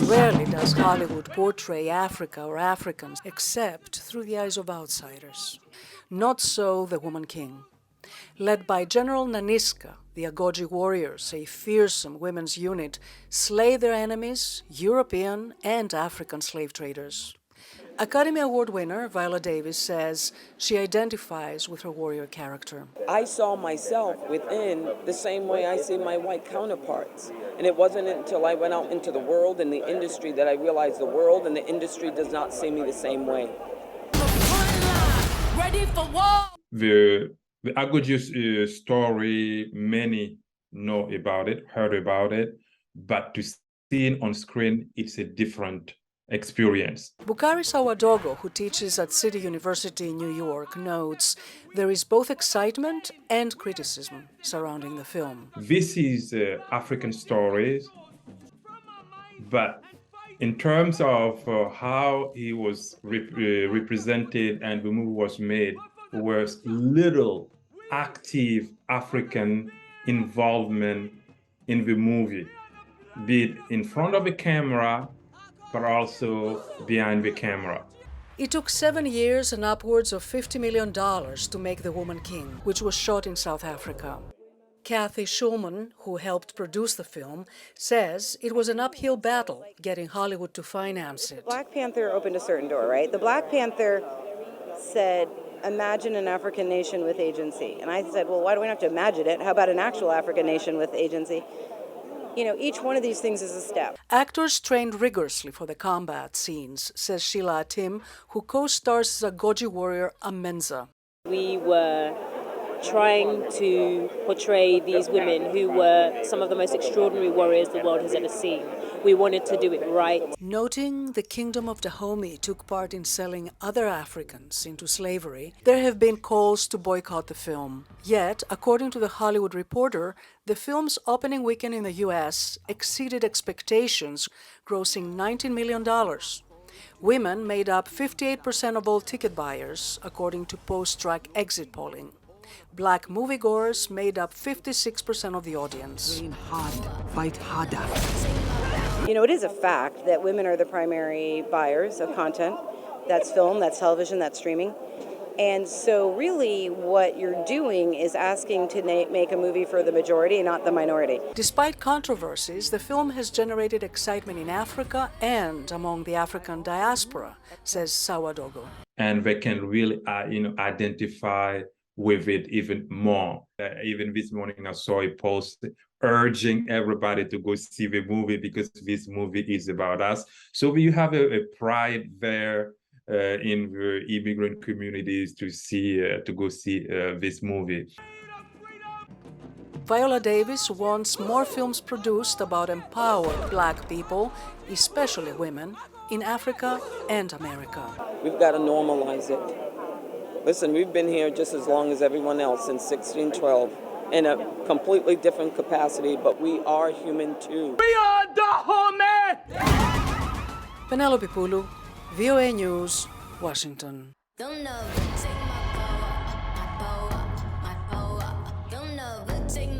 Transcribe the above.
Rarely does Hollywood portray Africa or Africans except through the eyes of outsiders. Not so The Woman King. Led by General Naniska, the Agoji warriors, a fearsome women's unit, slay their enemies, European and African slave traders. Academy Award winner Viola Davis says she identifies with her warrior character. I saw myself within the same way I see my white counterparts. And it wasn't until I went out into the world and the industry that I realized the world and the industry does not see me the same way. Ready for war! The Agoji story, many know about it, heard about it, but to see it on screen, it's a different experience. Bukari Sawadogo, who teaches at City University in New York, notes there is both excitement and criticism surrounding the film. This is African stories, but in terms of how he was represented and the movie was made, there was little active African involvement in the movie, be it in front of the camera, but also behind the camera. It took 7 years and upwards of $50 million to make The Woman King, which was shot in South Africa. Kathy Schulman, who helped produce the film, says it was an uphill battle getting Hollywood to finance it. Black Panther opened a certain door, right? The Black Panther said, imagine an African nation with agency. And I said, well, why do we have to imagine it? How about an actual African nation with agency? You know, each one of these things is a step. Actors trained rigorously for the combat scenes, says Sheila Atim, who co-stars as Agoji warrior Amenza. We were trying to portray these women who were some of the most extraordinary warriors the world has ever seen. We wanted to do it right. Noting the Kingdom of Dahomey took part in selling other Africans into slavery, there have been calls to boycott the film. Yet, according to The Hollywood Reporter, the film's opening weekend in the U.S. exceeded expectations, grossing $19 million. Women made up 58% of all ticket buyers, according to post-strike exit polling. Black moviegoers made up 56% of the audience. Train hard, fight harder. You know, it is a fact that women are the primary buyers of content. That's film, that's television, that's streaming. And so really what you're doing is asking to make a movie for the majority, not the minority. Despite controversies, the film has generated excitement in Africa and among the African diaspora, says Sawadogo. And they can really, identify with it even more. Even this morning I saw a post urging everybody to go see the movie because this movie is about us. So you have a pride there in the immigrant communities to go see this movie. Viola Davis wants more films produced about empowered Black people, especially women, in Africa and America. We've got to normalize it. Listen, we've been here just as long as everyone else since 1612 in a completely different capacity, but we are human too. We are Dahomey! Penelope Polou, VOA News, Washington. Don't know.